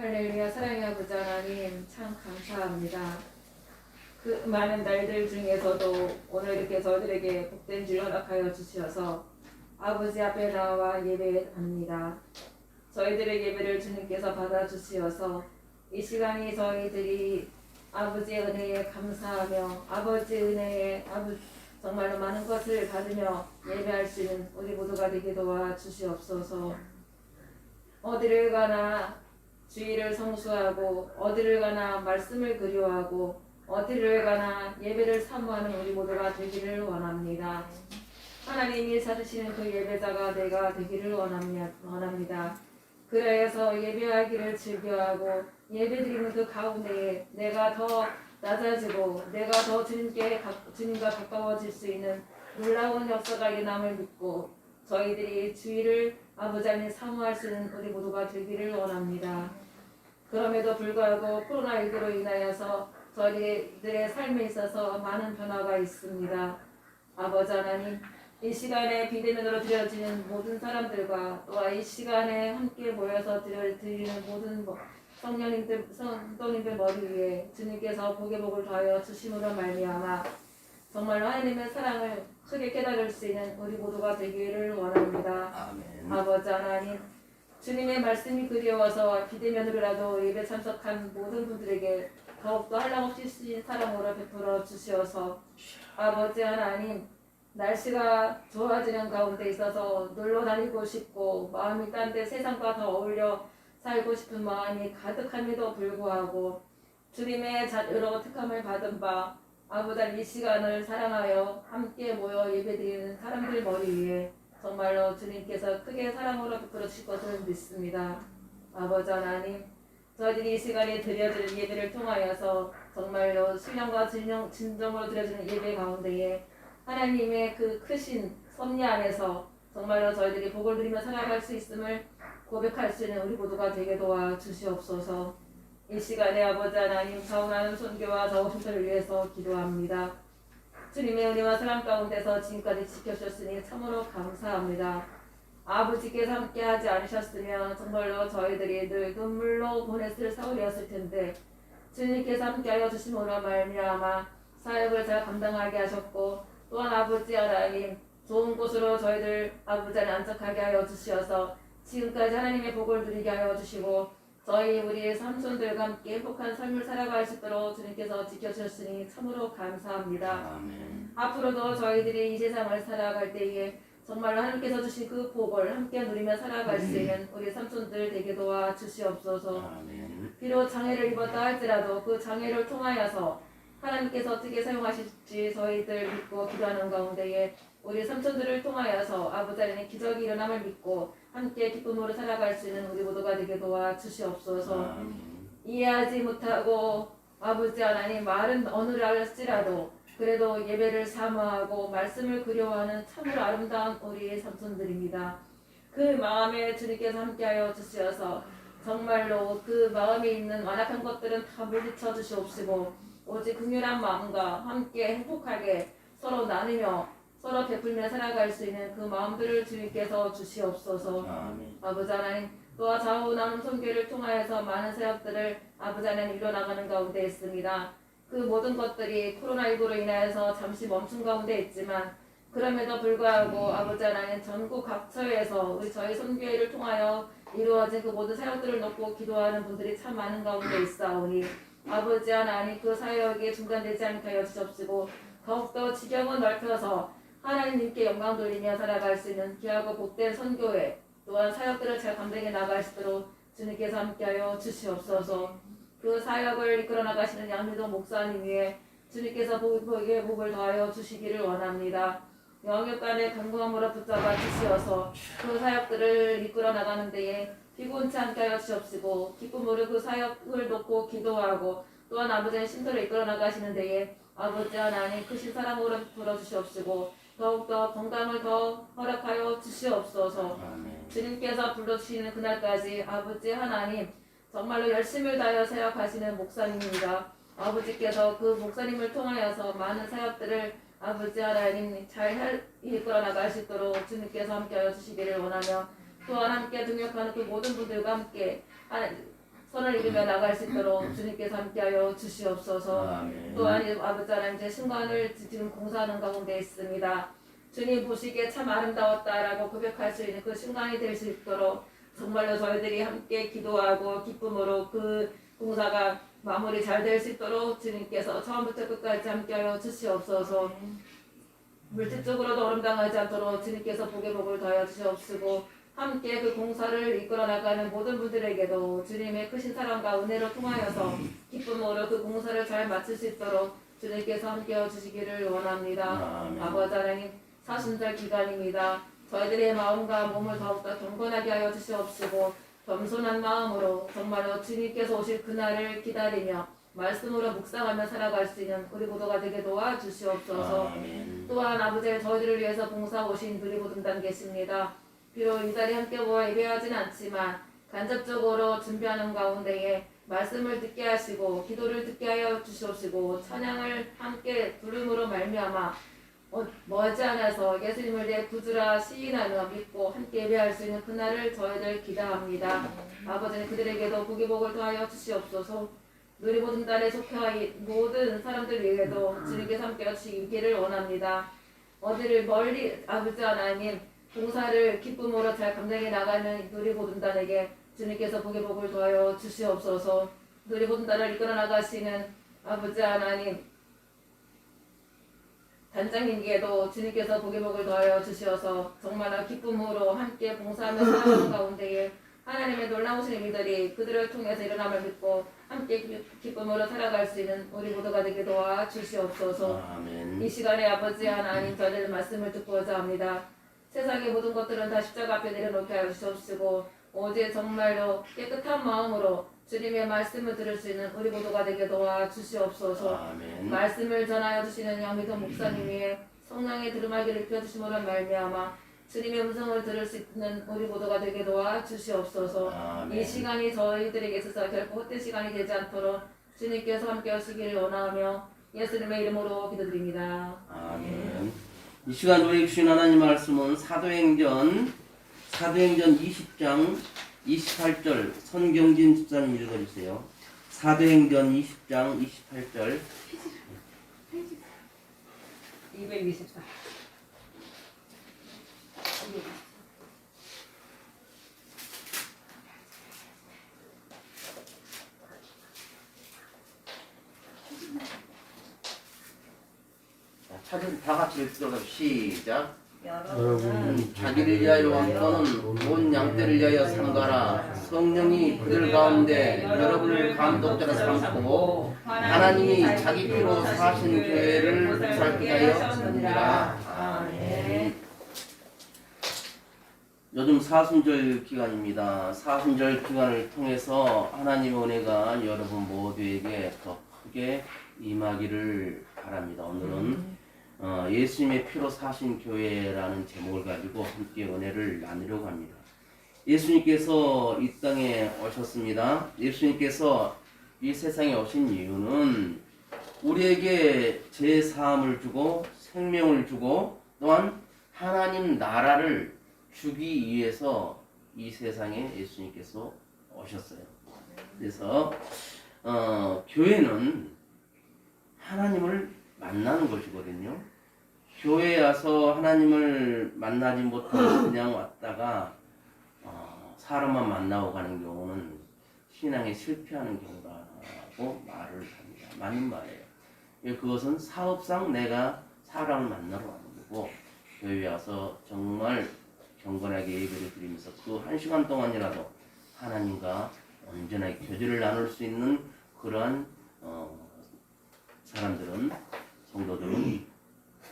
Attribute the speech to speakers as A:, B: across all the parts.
A: 할렐루야. 사랑의 아버지 하나님 참 감사합니다. 그 많은 날들 중에서도 오늘 이렇게 저희들에게 복된 줄 허락하여 주시어서 아버지 앞에 나와 예배합니다. 저희들의 예배를 주님께서 받아주시어서 이 시간이 저희들이 아버지의 은혜에 감사하며 아버지 은혜에 정말로 많은 것을 받으며 예배할 수 있는 우리 모두가 되게 도와주시옵소서. 어디를 가나 주의를 성수하고 어디를 가나 말씀을 그리워하고 어디를 가나 예배를 사모하는 우리 모두가 되기를 원합니다. 하나님이 찾으시는 그 예배자가 내가 되기를 원합니다. 그래서 예배하기를 즐겨하고 예배드리는 그 가운데에 내가 더 낮아지고 내가 더 주님과 가까워질 수 있는 놀라운 역사가 일어남을 믿고 저희들이 주의를 아버지 하나님 사모할 수 있는 우리 모두가 되기를 원합니다. 그럼에도 불구하고 코로나19로 인하여서 저희들의 삶에 있어서 많은 변화가 있습니다. 아버지 하나님, 이 시간에 비대면으로 드려지는 모든 사람들과 또한 이 시간에 함께 모여서 드리는 모든 성도님들 머리 위에 주님께서 복의 복을 더하여 주심으로 말미암아 정말로 하나님의 사랑을 크게 깨달을 수 있는 우리 모두가 되기를 원합니다.
B: 아멘.
A: 아버지 하나님, 주님의 말씀이 그리워서 비대면으로라도 예배 참석한 모든 분들에게 더욱더 한량없이 쓰신 사랑으로 베풀어 주시어서 아버지 하나님, 날씨가 좋아지는 가운데 있어서 놀러 다니고 싶고 마음이 딴 데 세상과 더 어울려 살고 싶은 마음이 가득함에도 불구하고 주님의 자녀로 특함을 받은 바 아버지 이 시간을 사랑하여 함께 모여 예배드리는 사람들 머리 위에 정말로 주님께서 크게 사랑으로 베풀어 주실 것을 믿습니다. 아버지 하나님, 저희들이 이 시간에 드려지는 예배를 통하여서 정말로 신령과 진정으로 드려지는 예배 가운데에 하나님의 그 크신 섭리 안에서 정말로 저희들이 복을 누리며 살아갈 수 있음을 고백할 수 있는 우리 모두가 되게 도와주시옵소서. 이 시간에 아버지 하나님 자원하는 선교와 자원순서를 위해서 기도합니다. 주님의 은혜와 사랑 가운데서 지금까지 지켜주셨으니 참으로 감사합니다. 아버지께서 함께하지 않으셨으면 정말로 저희들이 늘 눈물로 보냈을 사울이었을 텐데 주님께서 함께하여 주심으로 말미암아 사역을 잘 감당하게 하셨고 또한 아버지 하나님 좋은 곳으로 저희들 아버지 하나님 안착하게 하여 주시어서 지금까지 하나님의 복을 누리게 하여 주시고 우리의 삼손들과 함께 행복한 삶을 살아갈 수 있도록 주님께서 지켜주셨으니 참으로 감사합니다.
B: 아멘.
A: 앞으로도 저희들이 이 세상을 살아갈 때에 정말로 하나님께서 주신 그 복을 함께 누리며 살아갈 수 있는 우리 삼손들 되게 도와주시옵소서.
B: 아멘.
A: 비록 장애를 입었다 할지라도 그 장애를 통하여서 하나님께서 어떻게 사용하실지 저희들 믿고 기도하는 가운데에 우리 삼촌들을 통하여서 아버지 하나님의 기적이 일어남을 믿고 함께 기쁨으로 살아갈 수 있는 우리 모두가 되게 도와주시옵소서.
B: 아멘.
A: 이해하지 못하고 아버지 하나님 말은 어느 할지라도 그래도 예배를 사모하고 말씀을 그리워하는 참으로 아름다운 우리 삼손들입니다. 그 마음에 주님께서 함께하여 주시어서 정말로 그 마음에 있는 완악한 것들은 다 물리쳐 주시옵시고 오직 긍휼한 마음과 함께 행복하게 서로 나누며 서로 베풀며 살아갈 수 있는 그 마음들을 주님께서 주시옵소서.
B: 아멘.
A: 아버지 하나님 또한 좌우나눔 선교를 통하여서 많은 사역들을 아버지 하나님 이뤄나가는 가운데 있습니다. 그 모든 것들이 코로나19로 인하여서 잠시 멈춘 가운데 있지만 그럼에도 불구하고 아버지 하나님 전국 각처에서 저희 선교회를 통하여 이루어진 그 모든 사역들을 놓고 기도하는 분들이 참 많은 가운데 있사오니 아버지 하나님 그 사역이 중단되지 않게 하여 주옵시고 더욱더 지경을 넓혀서 하나님께 영광 돌리며 살아갈 수 있는 귀하고 복된 선교회 또한 사역들을 잘 감당해 나갈 수 있도록 주님께서 함께하여 주시옵소서. 그 사역을 이끌어 나가시는 양미도 목사님 위에 주님께서 복의 복을 더하여 주시기를 원합니다. 영역간의 건강함으로 붙잡아 주시어서 그 사역들을 이끌어 나가는 데에 피곤치 않게 하여 주옵시고 기쁨으로 그 사역을 놓고 기도하고 또한 아버지의 신도를 이끌어 나가시는 데에 아버지 하나님 크신 사랑으로 베풀어 주시옵시고 더욱더 건강을 더 허락하여 주시옵소서.
B: 아멘.
A: 주님께서 불러주시는 그날까지 아버지 하나님 정말로 열심을 다하여 사역하시는 목사님입니다. 아버지께서 그 목사님을 통하여서 많은 사역들을 아버지 하나님 잘 이끌어 나갈 수 있도록 주님께서 함께하여 주시기를 원하며 또한 함께 동역하는 그 모든 분들과 함께 선을 이루며 나갈 수 있도록 주님께서 함께하여 주시옵소서.
B: 아멘.
A: 또한 아버지 하나님 이제 신관을 지금 공사하는 가운데 있습니다. 주님 보시기에 참 아름다웠다라고 고백할 수 있는 그 순간이 될 수 있도록 정말로 저희들이 함께 기도하고 기쁨으로 그 공사가 마무리 잘 될 수 있도록 주님께서 처음부터 끝까지 함께하여 주시옵소서. 물질적으로도 어름당하지 않도록 주님께서 복의 복을 더하여 주시옵시고 함께 그 공사를 이끌어 나가는 모든 분들에게도 주님의 크신 사랑과 은혜로 통하여서 기쁨으로 그 공사를 잘 마칠 수 있도록 주님께서 함께해 주시기를 원합니다.
B: 아멘.
A: 아버지 하나님 사순절 기간입니다. 저희들의 마음과 몸을 더욱더 경건하게 하여 주시옵시고 겸손한 마음으로 정말로 주님께서 오실 그날을 기다리며 말씀으로 묵상하며 살아갈 수 있는 우리 모두가 되게 도와주시옵소서.
B: 아멘.
A: 또한 아버지 저희들을 위해서 봉사 오신 누리보등단 계십니다. 비록 이 자리에 함께 모여 예배하진 않지만 간접적으로 준비하는 가운데에 말씀을 듣게 하시고 기도를 듣게 하여 주시옵시고 찬양을 함께 부름으로 말미암아 머지않아서 예수님을 내 구주라 시인하며 믿고 함께 예배할 수 있는 그날을 저희들 기대합니다. 아버지는 그들에게도 복의 복을 더하여 주시옵소서. 누리보등단에 속해 모든 사람들 위에도 주님께서 함께 주시기를 원합니다. 어디를 멀리 아버지 하나님 봉사를 기쁨으로 잘 감당해 나가는 누리보등단에게 주님께서 복의 복을 더하여 주시옵소서. 누리보등단을 이끌어 나가시는 아버지 하나님 단장님께도 주님께서 복의 복을 더하여 주시어서 정말 기쁨으로 함께 봉사하며 살아가는 가운데에 하나님의 놀라우신 일들이 그들을 통해서 일어남을 믿고 함께 기쁨으로 살아갈 수 있는 우리 모두가 되게 도와 주시옵소서.
B: 아멘.
A: 이 시간에 아버지 하나님 저희들 말씀을 듣고자 합니다. 세상의 모든 것들은 다 십자가 앞에 내려놓게 하여 주시옵시고 오직 정말로 깨끗한 마음으로 주님의 말씀을 들을 수 있는 우리 모두가 되게 도와 주시옵소서.
B: 아멘.
A: 말씀을 전하여 주시는 양미도 목사님의 성령의 들음하기를 펴주심으로 말미암아 주님의 음성을 들을 수 있는 우리 모두가 되게 도와 주시옵소서.
B: 아멘.
A: 이 시간이 저희들에게 있어서 결코 헛된 시간이 되지 않도록 주님께서 함께 하시기를 원하며 예수님의 이름으로 기도드립니다.
B: 아멘. 이 시간 우리에게 주신 하나님 말씀은 사도행전 20장 28절 선경진 집사님 읽어주세요. 사도행전 20장 28절
A: 224.
B: 찾은 다 같이 읽도록 시작.
A: 여러분
B: 자기를 위하여 왕권은 온 양떼를 위하여 삼가라. 성령이 그들 가운데 여러분을 감독자로 삼고 하나님이 자기 피로 사신 교회를 살게 하여 주니라.
A: 아멘.
B: 요즘 사순절 기간입니다. 사순절 기간을 통해서 하나님의 은혜가 여러분 모두에게 더 크게 임하기를 바랍니다. 오늘은 예수님의 피로 사신 교회라는 제목을 가지고 함께 은혜를 나누려고 합니다. 예수님께서 이 땅에 오셨습니다. 예수님께서 이 세상에 오신 이유는 우리에게 제사함을 주고 생명을 주고 또한 하나님 나라를 주기 위해서 이 세상에 예수님께서 오셨어요. 그래서 교회는 하나님을 만나는 것이거든요. 교회에 와서 하나님을 만나지 못하고 그냥 왔다가 사람만 만나고 가는 경우는 신앙에 실패하는 경우라고 말을 합니다. 맞는 말이에요. 그것은 사업상 내가 사람을 만나러 가는 거고 교회에 와서 정말 경건하게 예배를 드리면서 그 한 시간 동안이라도 하나님과 온전하게 교제를 나눌 수 있는 그러한 사람들은 성도들은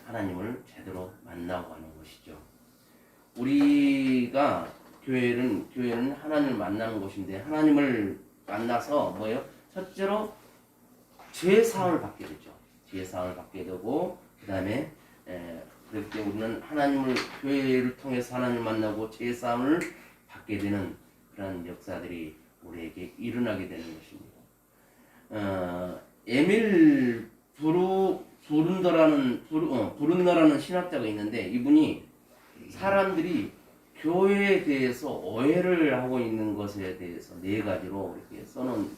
B: 하나님을 제대로 만나고 하는 것이죠. 우리가 교회는 하나님을 만나는 곳인데 하나님을 만나서 뭐예요? 첫째로 죄사함을 받게 되죠. 죄사함을 받게 되고 그 다음에 그렇기 때문에 우리는 하나님을 교회를 통해서 하나님을 만나고 죄사함을 받게 되는 그런 역사들이 우리에게 일어나게 되는 것입니다. 에밀 브룬너라는 신학자가 있는데 이분이 사람들이 교회에 대해서 오해를 하고 있는 것에 대해서 네 가지로 이렇게 써놓은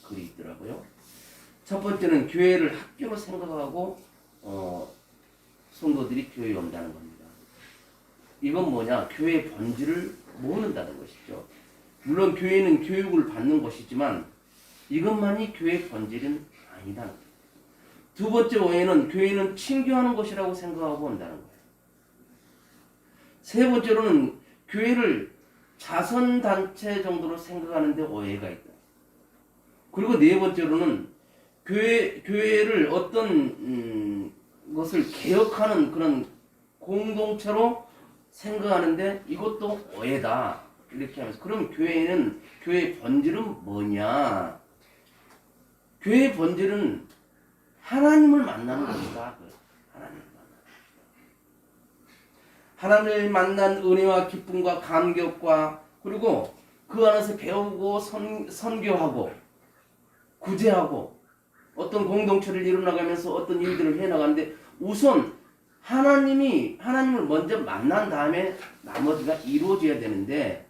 B: 글이 있더라고요. 첫 번째는 교회를 학교로 생각하고 성도들이 교회에 온다는 겁니다. 이건 뭐냐? 교회의 본질을 모른다는 것이죠. 물론 교회는 교육을 받는 것이지만 이것만이 교회의 본질은 아니다는 거예요. 두 번째 오해는 교회는 친교하는 것이라고 생각하고 온다는 거예요. 세 번째로는 교회를 자선단체 정도로 생각하는데 오해가 있다. 그리고 네 번째로는 교회를 어떤 것을 개혁하는 그런 공동체로 생각하는데 이것도 오해다. 이렇게 하면서 그럼 교회의 본질은 뭐냐? 교회의 본질은 하나님을 만나는 것이다. 하나님을 만난 은혜와 기쁨과 감격과 그리고 그 안에서 배우고 선교하고 구제하고 어떤 공동체를 이루어나가면서 어떤 일들을 해나가는데 우선 하나님을 먼저 만난 다음에 나머지가 이루어져야 되는데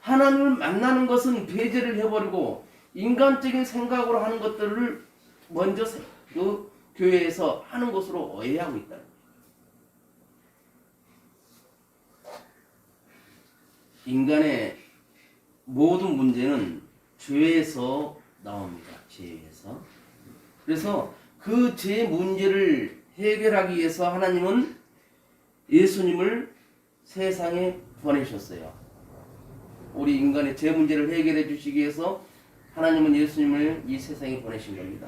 B: 하나님을 만나는 것은 배제를 해버리고 인간적인 생각으로 하는 것들을 먼저 그 교회에서 하는 것으로 오해하고 있다. 인간의 모든 문제는 죄에서 나옵니다. 죄에서. 그래서 그 죄 문제를 해결하기 위해서 하나님은 예수님을 세상에 보내셨어요. 우리 인간의 죄 문제를 해결해 주시기 위해서 하나님은 예수님을 이 세상에 보내신 겁니다.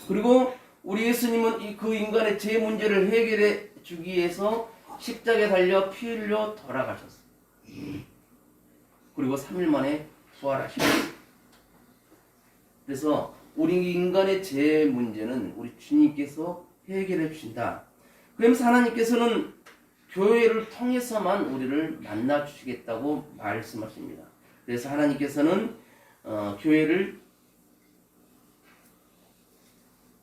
B: 그리고 우리 예수님은 그 인간의 죄 문제를 해결해 주기 위해서 십자가에 달려 피 흘려 돌아가셨어요. 그리고 3일 만에 부활하셨어요. 그래서 우리 인간의 죄 문제는 우리 주님께서 해결해 주신다. 그러면서 하나님께서는 교회를 통해서만 우리를 만나 주시겠다고 말씀하십니다. 그래서 하나님께서는 교회를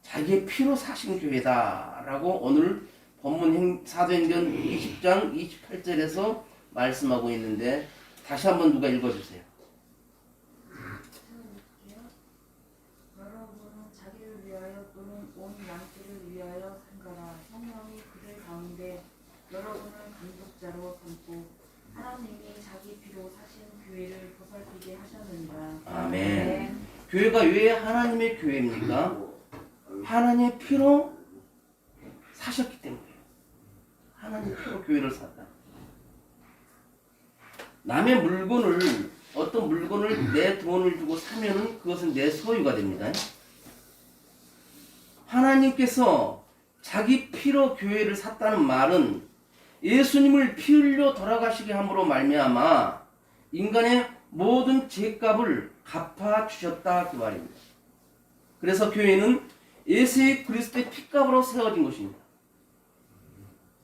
B: 자기의 피로 사신 교회다라고 오늘 본문 사도행전 20장 28절에서 말씀하고 있는데 다시 한번 누가 읽어주세요.
C: 여러분은 자기를 위하여 또는 온 양떼를 위하여 산거라. 성령이 그들 가운데 여러분을 감독자로 삼고 하나님이 자기 피로 사신 교회를 보살피게 하셨느니라.
B: 아멘. 교회가 왜 하나님의 교회입니까? 하나님의 피로 사셨기 때문이에요. 하나님의 피로 교회를 샀다. 남의 물건을 어떤 물건을 내 돈을 주고 사면은 그것은 내 소유가 됩니다. 하나님께서 자기 피로 교회를 샀다는 말은 예수님을 피 흘려 돌아가시게 함으로 말미암아 인간의 모든 죄값을 갚아 주셨다 그 말입니다. 그래서 교회는 예수 그리스도의 피값으로 세워진 것입니다.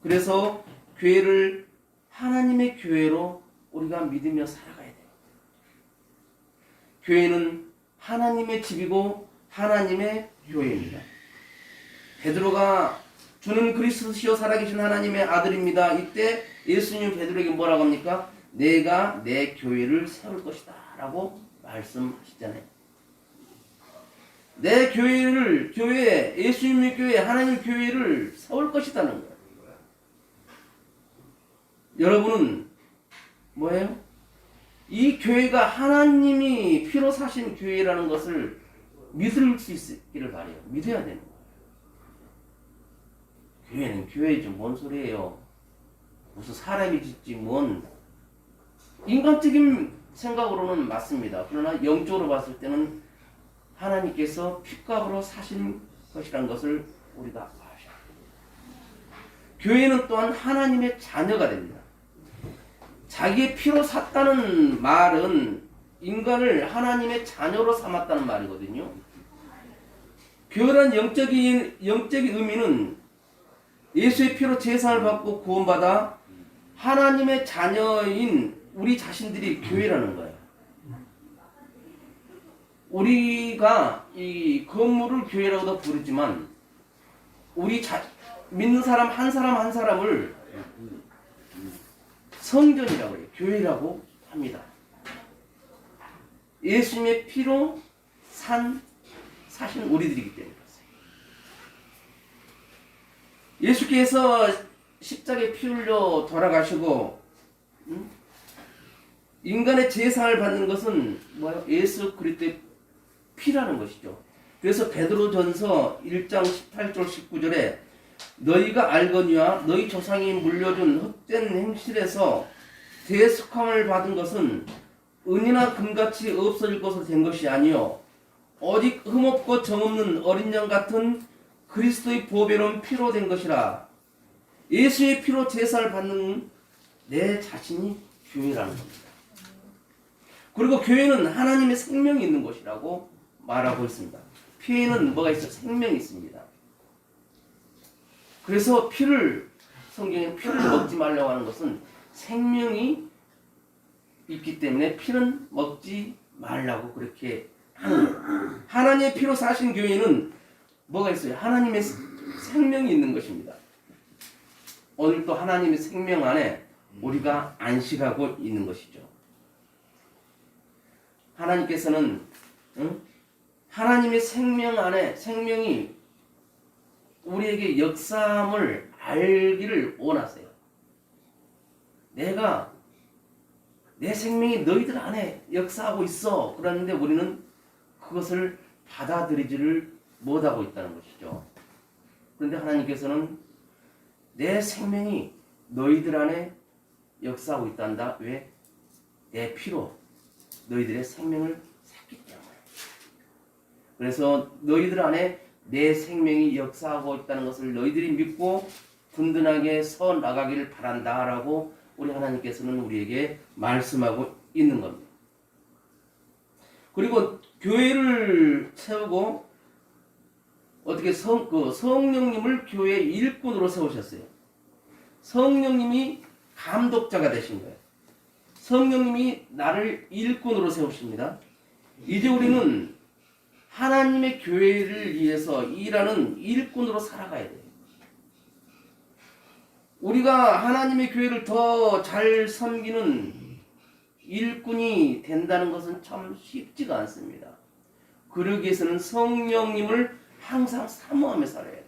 B: 그래서 교회를 하나님의 교회로 우리가 믿으며 살아가야 돼요. 교회는 하나님의 집이고 하나님의 교회입니다. 베드로가 주는 그리스도시요 살아계신 하나님의 아들입니다. 이때 예수님 베드로에게 뭐라고 합니까? 내가 내 교회를 세울 것이다 라고 말씀하시잖아요. 내 교회, 예수님의 교회, 하나님의 교회를 세울 것이다는 거예요. 여러분은 뭐예요? 이 교회가 하나님이 피로 사신 교회라는 것을 믿을 수 있기를 바라요. 믿어야 되는 거예요. 교회는 교회죠. 뭔 소리예요? 무슨 사람이 짓지 뭔. 인간적인 생각으로는 맞습니다. 그러나 영적으로 봤을 때는 하나님께서 피값으로 사신 것이라는 것을 우리가 아셔야 됩니다. 교회는 또한 하나님의 자녀가 됩니다. 자기의 피로 샀다는 말은 인간을 하나님의 자녀로 삼았다는 말이거든요. 교회란 영적인 의미는 예수의 피로 제사를 받고 구원받아 하나님의 자녀인 우리 자신들이 교회라는 거예요. 우리가 이 건물을 교회라고도 부르지만 우리 믿는 사람 한 사람을 성전이라고 해요. 교회라고 합니다. 예수님의 피로 사신 우리들이기 때문에 예수께서 십자가에 피 흘려 돌아가시고 인간의 제사를 받는 것은 뭐예요? 예수 그리스도의 피라는 것이죠. 그래서 베드로전서 1장 18절 19절에 너희가 알거니와 너희 조상이 물려준 헛된 행실에서 대속함을 받은 것은 은이나 금같이 없어질 것으로 된 것이 아니요 오직 흠없고 정없는 어린 양 같은 그리스도의 보배로운 피로 된 것이라. 예수의 피로 제사를 받는 내 자신이 교회라는 겁니다. 그리고 교회는 하나님의 생명이 있는 것이라고 말하고 있습니다. 피에는 뭐가 있어요? 생명이 있습니다. 그래서 성경에 피를 먹지 말라고 하는 것은 생명이 있기 때문에 피는 먹지 말라고 그렇게 하는 거예요. 하나님의 피로 사신 교회는 뭐가 있어요? 하나님의 생명이 있는 것입니다. 오늘 또 하나님의 생명 안에 우리가 안식하고 있는 것이죠. 하나님께서는 하나님의 생명 안에 생명이 우리에게 역사함을 알기를 원하세요. 내 생명이 너희들 안에 역사하고 있어. 그러는데 우리는 그것을 받아들이지를 못하고 있다는 것이죠. 그런데 하나님께서는 내 생명이 너희들 안에 역사하고 있단다. 왜? 내 피로 너희들의 생명을 샀기 때문에. 그래서 너희들 안에 내 생명이 역사하고 있다는 것을 너희들이 믿고 든든하게 서 나가기를 바란다라고 우리 하나님께서는 우리에게 말씀하고 있는 겁니다. 그리고 교회를 세우고 어떻게 성령님을 교회의 일꾼으로 세우셨어요. 성령님이 감독자가 되신 거예요. 성령님이 나를 일꾼으로 세우십니다. 이제 우리는 하나님의 교회를 위해서 일하는 일꾼으로 살아가야 돼요. 우리가 하나님의 교회를 더 잘 섬기는 일꾼이 된다는 것은 참 쉽지가 않습니다. 그러기 위해서는 성령님을 항상 사모하며 살아야 돼요.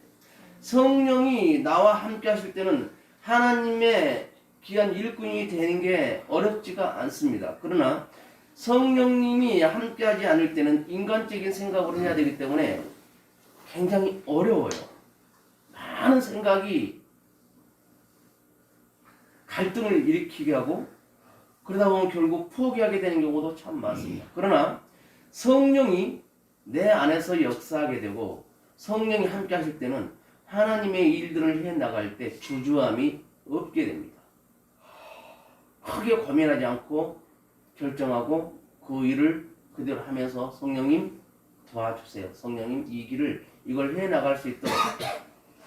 B: 성령이 나와 함께 하실 때는 하나님의 귀한 일꾼이 되는 게 어렵지가 않습니다. 그러나 성령님이 함께하지 않을 때는 인간적인 생각으로 해야 되기 때문에 굉장히 어려워요. 많은 생각이 갈등을 일으키게 하고 그러다 보면 결국 포기하게 되는 경우도 참 많습니다. 그러나 성령이 내 안에서 역사하게 되고 성령이 함께 하실 때는 하나님의 일들을 해나갈 때 주저함이 없게 됩니다. 크게 고민하지 않고 결정하고 그 일을 그대로 하면서 성령님 도와주세요. 성령님 이걸 해나갈 수 있도록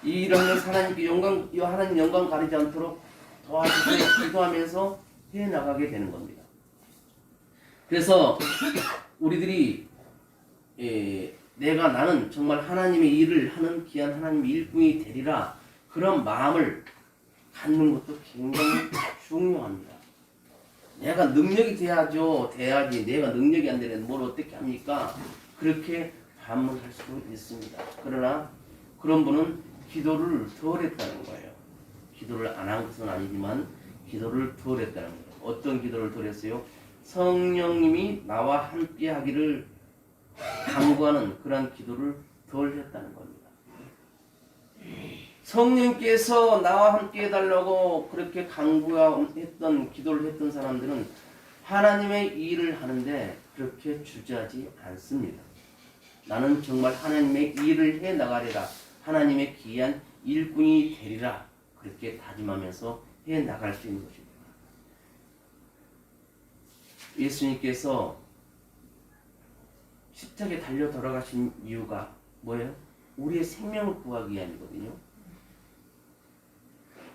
B: 이 일을 하나님께 하나님 영광 가리지 않도록 도와주세요. 기도하면서 해나가게 되는 겁니다. 그래서 우리들이 나는 정말 하나님의 일을 하는 귀한 하나님의 일꾼이 되리라 그런 마음을 갖는 것도 굉장히 중요합니다. 내가 능력이 돼야지 내가 능력이 안 되면 뭘 어떻게 합니까? 그렇게 반문할 수도 있습니다. 그러나 그런 분은 기도를 덜 했다는 거예요. 기도를 안 한 것은 아니지만 기도를 덜 했다는 거예요. 어떤 기도를 덜 했어요? 성령님이 나와 함께 하기를 강구하는 그런 기도를 덜 했다는 겁니다. 성령께서 나와 함께 해달라고 그렇게 강구했던 기도를 했던 사람들은 하나님의 일을 하는데 그렇게 주저하지 않습니다. 나는 정말 하나님의 일을 해나가리라. 하나님의 귀한 일꾼이 되리라. 그렇게 다짐하면서 해나갈 수 있는 것입니다. 예수님께서 십자가에 달려 돌아가신 이유가 뭐예요? 우리의 생명을 구하기 위함이거든요.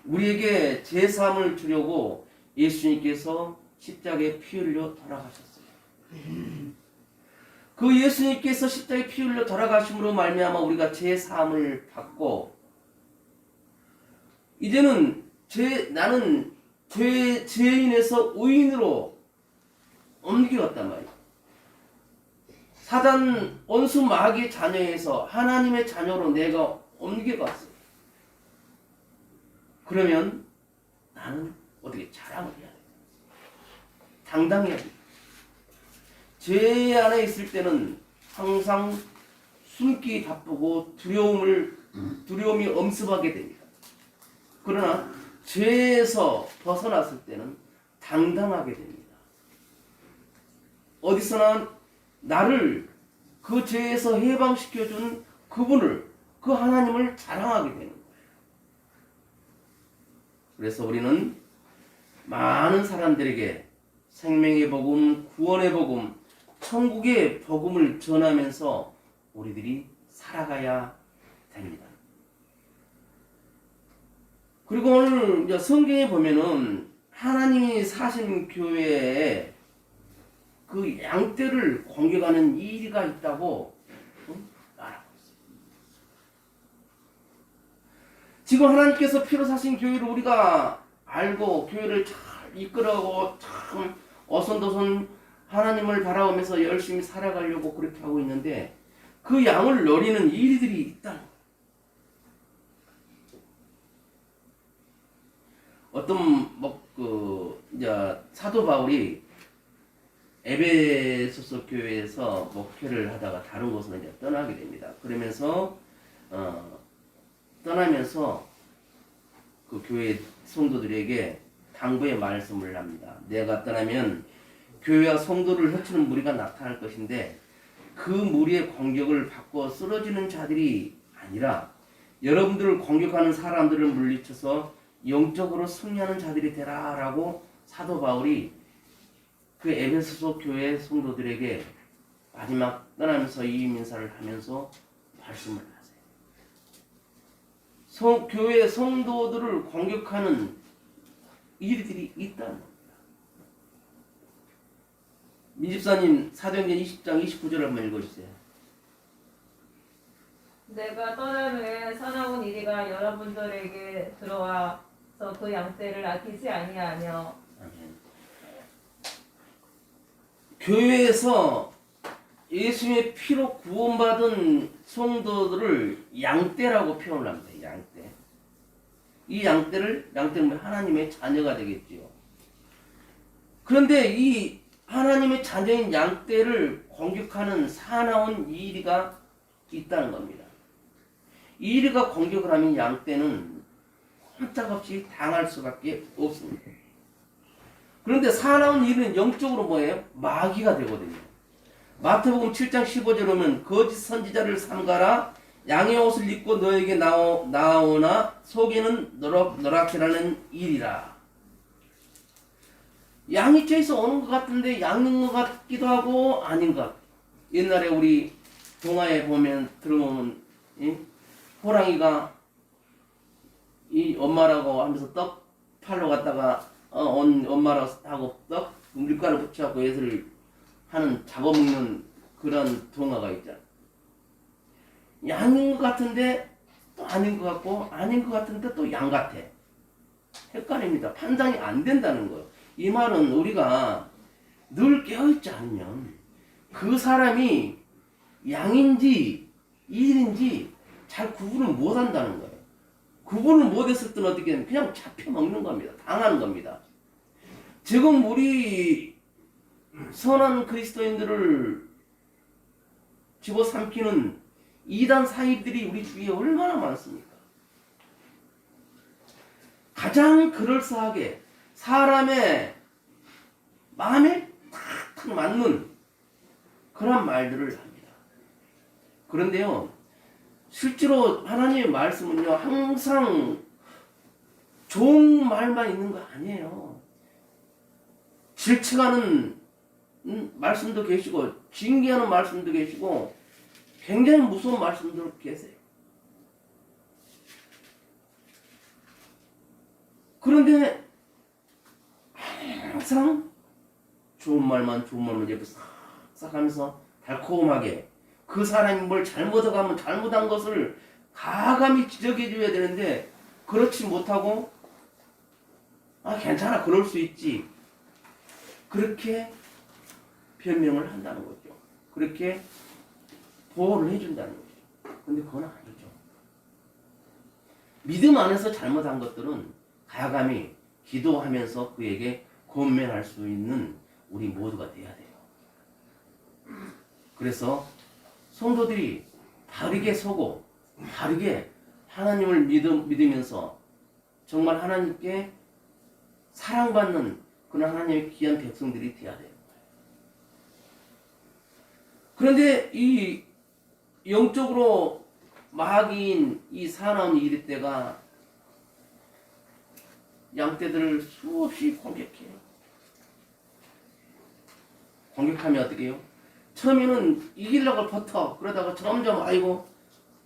B: 우리에게 제사함을 주려고 예수님께서 십자가에 피 흘려 돌아가셨어요. 그 예수님께서 십자가에 피 흘려 돌아가심으로 말미암아 우리가 제사함을 받고 이제는 나는 죄인에서 의인으로 옮겨갔단 말이에요. 사단 원수 마귀의 자녀에서 하나님의 자녀로 내가 옮겨갔어요. 그러면 나는 어떻게 자랑을 해야 돼? 당당해야 돼. 죄 안에 있을 때는 항상 숨기 바쁘고 두려움이 엄습하게 됩니다. 그러나 죄에서 벗어났을 때는 당당하게 됩니다. 어디서나 나를 그 죄에서 해방시켜준 그분을, 그 하나님을 자랑하게 되는 거예요. 그래서 우리는 많은 사람들에게 생명의 복음, 구원의 복음, 천국의 복음을 전하면서 우리들이 살아가야 됩니다. 그리고 오늘 이제 성경에 보면은 하나님이 사신 교회에 그 양떼를 공격하는 일이가 있다고 말하고 있어요. 지금 하나님께서 피로 사신 교회를 우리가 알고 교회를 잘 이끌어가고 참 어선도선 하나님을 바라보면서 열심히 살아가려고 그렇게 하고 있는데 그 양을 노리는 일들이 있다는 거예요. 어떤 이제 사도 바울이 에베소서 교회에서 목회를 하다가 다른 곳으로 이제 떠나게 됩니다. 그러면서 떠나면서 그 교회 성도들에게 당부의 말씀을 합니다. 내가 떠나면 교회와 성도를 해치는 무리가 나타날 것인데 그 무리의 공격을 받고 쓰러지는 자들이 아니라 여러분들을 공격하는 사람들을 물리쳐서 영적으로 승리하는 자들이 되라라고 사도 바울이 그 에베소서 교회 성도들에게 마지막 떠나면서 이임 인사를 하면서 말씀을 하세요. 교회 성도들을 공격하는 일들이 있다는 겁니다. 민집사님 사도행전 20장 29절 한번 읽어주세요.
A: 내가 떠난 후에 사나운 이리가 여러분들에게 들어와서 그 양떼를 아끼지 아니하며.
B: 아멘. 교회에서 예수의 피로 구원받은 성도들을 양떼라고 표현을 합니다. 양떼. 이 양떼는 하나님의 자녀가 되겠지요. 그런데 이 하나님의 자녀인 양떼를 공격하는 사나운 이리가 있다는 겁니다. 이리가 공격을 하면 양떼는 꼼짝없이 당할 수밖에 없습니다. 그런데 사나운 이리는 영적으로 뭐예요? 마귀가 되거든요. 마태복음 7장 15절에 보면 거짓 선지자를 삼가라 양의 옷을 입고 너에게 나오나 속에는 노랗게라는 일이라. 양이 쬐서 오는 것 같은데 양인 것 같기도 하고 아닌 것 같아요. 옛날에 우리 동화에 보면 들어보면 호랑이가 이 엄마라고 하면서 떡 팔러 갔다가 엄마라고 하고 떡 밀가루 붙여갖고 애들 하는 잡아먹는 그런 동화가 있잖아. 양인 것 같은데 또 아닌 것 같고 아닌 것 같은데 또 양 같아. 헷갈립니다. 판단이 안 된다는 거예요. 이 말은 우리가 늘 깨어있지 않으면 그 사람이 양인지 일인지 잘 구분을 못한다는 거예요. 구분을 못했을 때는 어떻게 되면 그냥 잡혀먹는 겁니다. 당하는 겁니다. 지금 우리 선한 그리스도인들을 집어삼키는 이단 사이들이 우리 주위에 얼마나 많습니까? 가장 그럴싸하게 사람의 마음에 탁 맞는 그런 말들을 합니다. 그런데요, 실제로 하나님의 말씀은요, 항상 좋은 말만 있는 거 아니에요. 질책하는 말씀도 계시고, 징계하는 말씀도 계시고, 굉장히 무서운 말씀도 계세요. 그런데 항상 좋은 말만 옆에 싹 하면서 달콤하게 그 사람이 뭘 잘못하면 잘못한 것을 가감히 지적해 줘야 되는데 그렇지 못하고 아 괜찮아 그럴 수 있지. 그렇게 변명을 한다는 거죠. 그렇게 보호를 해준다는 거죠. 근데 그건 아니죠. 믿음 안에서 잘못한 것들은 가감히 기도하면서 그에게 권면할 수 있는 우리 모두가 돼야 돼요. 그래서 성도들이 바르게 서고 바르게 하나님을 믿으면서 정말 하나님께 사랑받는 그런 하나님의 귀한 백성들이 돼야 돼요. 그런데 이 영적으로 마귀인 이 사나운 이리 때가 양떼들을 수없이 공격해요. 공격하면 어떻게 해요? 처음에는 이기려고 버텨. 그러다가 점점 아이고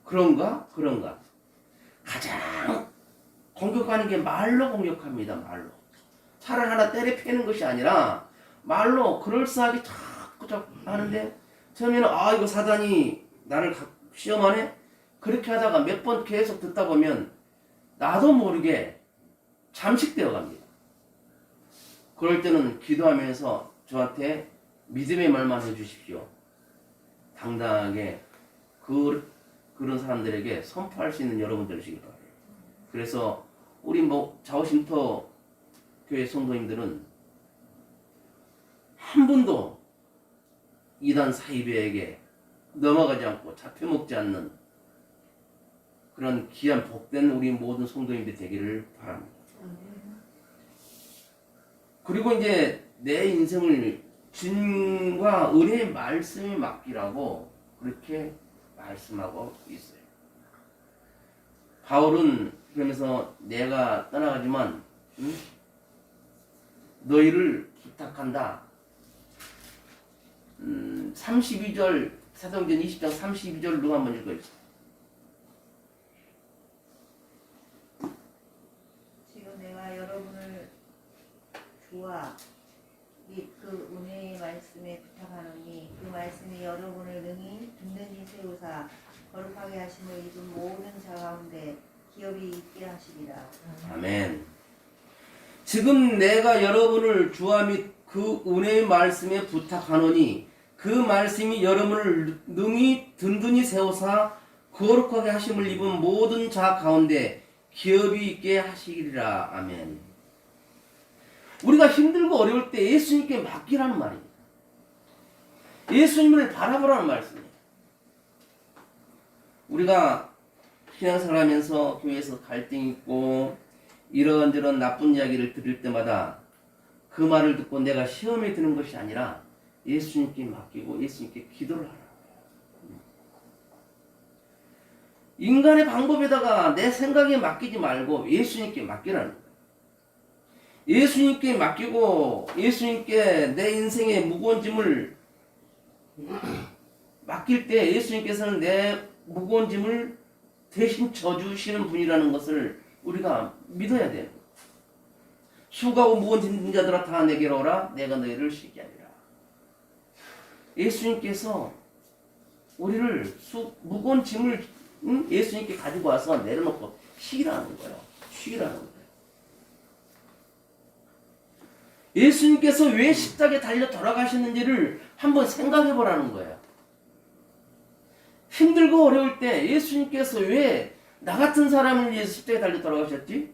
B: 그런가? 가장 공격하는 게 말로 공격합니다. 말로. 차를 하나 때려 패는 것이 아니라 말로 그럴싸하게 자꾸 하는데 처음에는 아 이거 사단이 나를 시험하네? 그렇게 하다가 몇 번 계속 듣다 보면 나도 모르게 잠식되어 갑니다. 그럴 때는 기도하면서 저한테 믿음의 말만 해주십시오. 당당하게 그런 사람들에게 선포할 수 있는 여러분들이시길 바랍니다. 그래서 우리 자오심터 교회 성도님들은 한 분도 이단 사이비에게 넘어가지 않고 잡혀먹지 않는 그런 귀한 복된 우리 모든 성도님들 되기를 바랍니다. 그리고 이제 내 인생을 진과 은혜의 말씀에 맡기라고 그렇게 말씀하고 있어요. 바울은 그러면서 내가 떠나가지만 너희를 부탁한다. 32절 사도행전 20장 32절 누가 한번 읽어주세요.
D: 지금 내가 여러분을 주와 및 그 은혜의 말씀에 부탁하노니 그 말씀이 여러분을 능히 든든히 세우사 거룩하게 하심을 입은 모든 자 가운데 기업이 있게 하시리라.
B: 아멘. 지금 내가 여러분을 주와 및 그 은혜의 말씀에 부탁하노니 그 말씀이 여러분을 능히 든든히 세우사 거룩하게 하심을 입은 모든 자 가운데 기업이 있게 하시리라. 아멘. 우리가 힘들고 어려울 때 예수님께 맡기라는 말입니다. 예수님을 바라보라는 말씀이에요. 우리가 신앙생활 하면서 교회에서 갈등이 있고 이런저런 나쁜 이야기를 들을 때마다 그 말을 듣고 내가 시험에 드는 것이 아니라 예수님께 맡기고 예수님께 기도를 하라. 인간의 방법에다가 내 생각에 맡기지 말고 예수님께 맡기라는 거예요. 예수님께 맡기고 예수님께 내 인생의 무거운 짐을 맡길 때 예수님께서는 내 무거운 짐을 대신 져주시는 분이라는 것을 우리가 믿어야 돼요. 수고하고 무거운 짐진 자들아 다 내게로 오라 내가 너희를 쉬게 하리라. 예수님께서 우리를 무거운 짐을 예수님께 가지고 와서 내려놓고 쉬라는 거예요. 쉬라는 거예요. 예수님께서 왜 십자가에 달려 돌아가셨는지를 한번 생각해 보라는 거예요. 힘들고 어려울 때 예수님께서 왜 나 같은 사람을 위해서 십자가에 달려 돌아가셨지?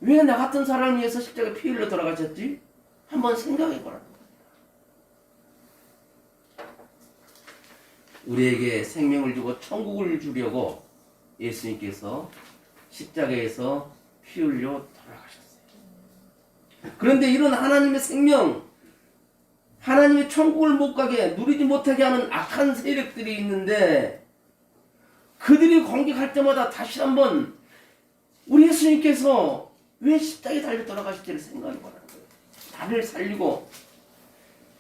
B: 왜 나 같은 사람을 위해서 십자가에 피 흘려 돌아가셨지? 한번 생각해 보라는 거예요. 우리에게 생명을 주고 천국을 주려고 예수님께서 십자가에서 피 흘려 돌아가셨어요. 그런데 이런 하나님의 생명, 하나님의 천국을 못 가게 누리지 못하게 하는 악한 세력들이 있는데 그들이 공격할 때마다 다시 한번 우리 예수님께서 왜 십자가에 달려 돌아가실지를 생각해 보라는 거예요. 나를 살리고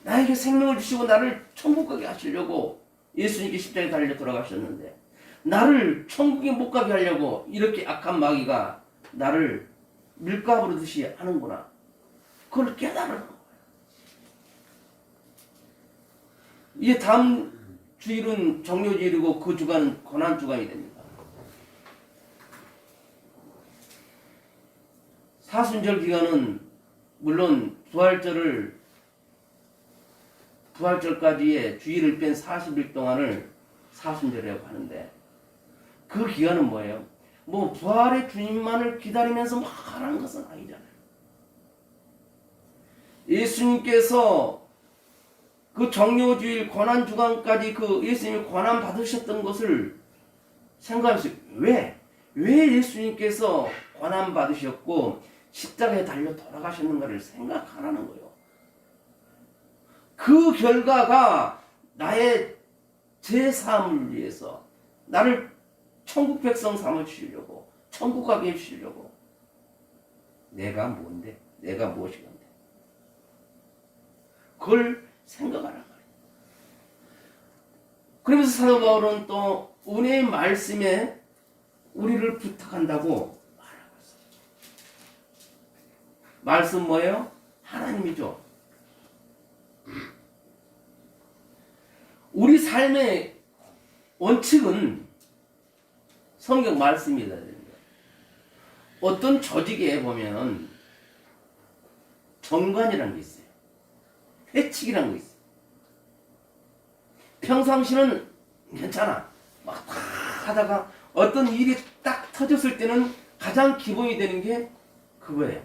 B: 나에게 생명을 주시고 나를 천국 가게 하시려고 예수님께 십자가에 달려 돌아가셨는데 나를 천국에 못 가게 하려고 이렇게 악한 마귀가 나를 밀가부르듯이 하는구나. 그걸 깨달으는 거예요. 이제 다음 주일은 정료주일이고 그 주간은 고난주간이 됩니다. 사순절 기간은 물론 부활절까지의 주일을 뺀 40일 동안을 사순절이라고 하는데 그 기간은 뭐예요? 뭐 부활의 주님만을 기다리면서 막 하라는 것은 아니잖아요. 예수님께서 그 정료주일 고난주간까지 그 예수님이 고난 받으셨던 것을 생각하면서 왜 예수님께서 고난 받으셨고 십자가에 달려 돌아가셨는가를 생각하라는 거예요. 그 결과가 나의 제사함을 위해서 나를 천국 백성 삼아주시려고 천국 가게 해주시려고 내가 뭔데? 내가 무엇이 건데? 그걸 생각하란 말이에요. 그러면서 사도 바울은 또 은혜의 말씀에 우리를 부탁한다고 말하고 있어요. 말씀 뭐예요? 하나님이죠. 우리 삶의 원칙은 성경 말씀이다. 어떤 조직에 보면 정관이라는 게 있어요. 회칙이라는 게 있어요. 평상시는 괜찮아. 막 다 하다가 어떤 일이 딱 터졌을 때는 가장 기본이 되는 게 그거예요.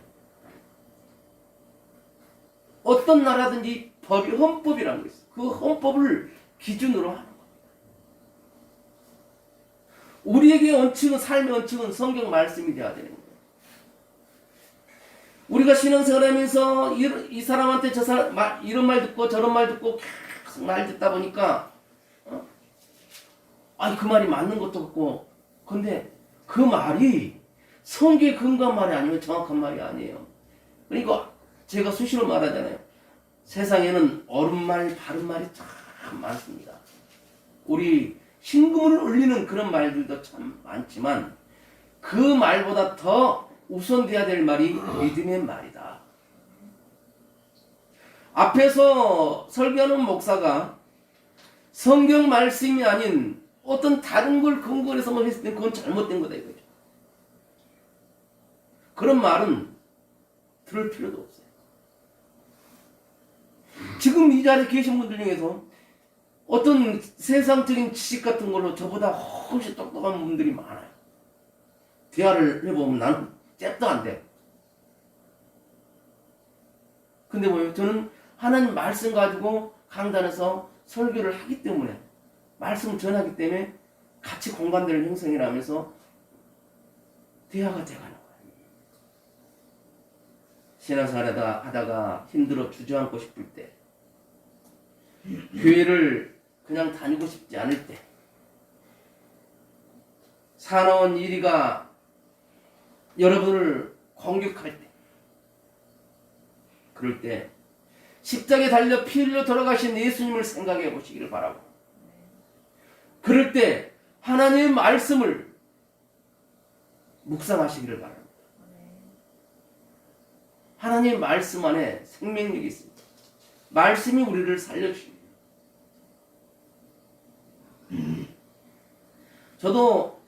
B: 어떤 나라든지 법이 헌법이라는 게 있어요. 그 헌법을 기준으로 하는 거예요. 우리에게 원칙은 삶의 원칙은 성경 말씀이 되어야 되는 거예요. 우리가 신앙생활하면서 이 사람한테 저 사람 이런 말 듣고 저런 말 듣고 계속 말 듣다 보니까 아니 그 말이 맞는 것도 없고 근데 그 말이 성경에 근거한 말이 아니면 정확한 말이 아니에요. 그러니까 제가 수시로 말하잖아요. 세상에는 옳은 말, 바른 말이 참 많습니다. 우리 신금을 울리는 그런 말들도 참 많지만 그 말보다 더 우선돼야 될 말이 믿음의 말이다. 앞에서 설교하는 목사가 성경 말씀이 아닌 어떤 다른 걸 근거로 해서 했을 때 그건 잘못된 거다 이거죠. 그런 말은 들을 필요도 없어요. 지금 이 자리에 계신 분들 중에서 어떤 세상적인 지식 같은 걸로 저보다 훨씬 똑똑한 분들이 많아요. 대화를 해보면 나는 잽도 안 돼. 근데 뭐예요? 저는 하나님 말씀 가지고 강단에서 설교를 하기 때문에 말씀을 전하기 때문에 같이 공감대를 형성해가면서 대화가 돼가는 거예요. 신앙생활 하다가 힘들어 주저앉고 싶을 때 교회를 그냥 다니고 싶지 않을 때 사나운 일이가 여러분을 공격할 때 그럴 때 십자가에 달려 피 흘려 돌아가신 예수님을 생각해 보시기를 바라고 그럴 때 하나님의 말씀을 묵상하시기를 바랍니다. 하나님의 말씀 안에 생명력이 있습니다. 말씀이 우리를 살려주십니다. 저도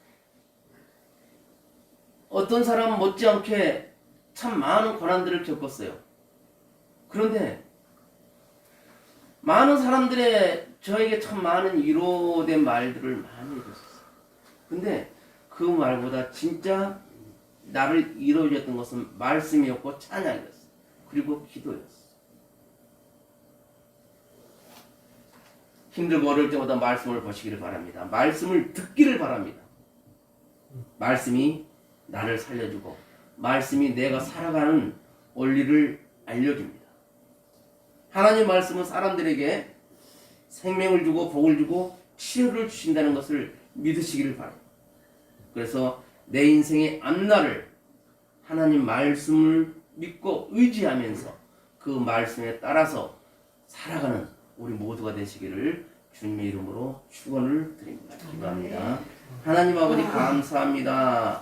B: 어떤 사람 못지않게 참 많은 고난들을 겪었어요. 그런데 많은 사람들의 저에게 참 많은 위로된 말들을 많이 해줬어요. 근데 그 말보다 진짜 나를 위로해줬던 것은 말씀이었고 찬양이었어요. 그리고 기도였어요. 힘들고 어려울 때마다 말씀을 보시기를 바랍니다. 말씀을 듣기를 바랍니다. 말씀이 나를 살려주고 말씀이 내가 살아가는 원리를 알려줍니다. 하나님 말씀은 사람들에게 생명을 주고 복을 주고 치유를 주신다는 것을 믿으시기를 바랍니다. 그래서 내 인생의 앞날을 하나님 말씀을 믿고 의지하면서 그 말씀에 따라서 살아가는 우리 모두가 되시기를 주님의 이름으로 축원을 드립니다. 기도합니다. 하나님 아버지 감사합니다.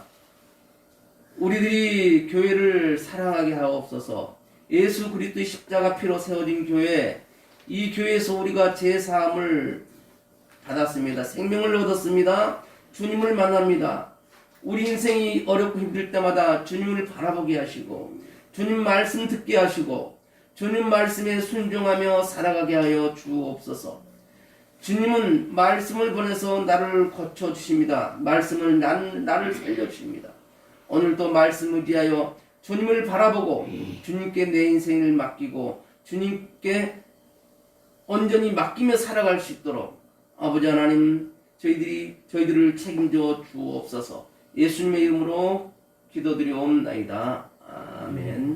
B: 우리들이 교회를 사랑하게 하옵소서. 예수 그리스도의 십자가 피로 세워진 교회, 이 교회에서 우리가 제사함을 받았습니다. 생명을 얻었습니다. 주님을 만납니다. 우리 인생이 어렵고 힘들 때마다 주님을 바라보게 하시고 주님 말씀 듣게 하시고 주님 말씀에 순종하며 살아가게 하여 주옵소서. 주님은 말씀을 보내서 나를 고쳐주십니다. 말씀을 나를 살려주십니다. 오늘도 말씀 의지하여 주님을 바라보고 주님께 내 인생을 맡기고 주님께 온전히 맡기며 살아갈 수 있도록 아버지 하나님 저희들을 책임져 주옵소서. 예수님의 이름으로 기도드리옵나이다. 아멘.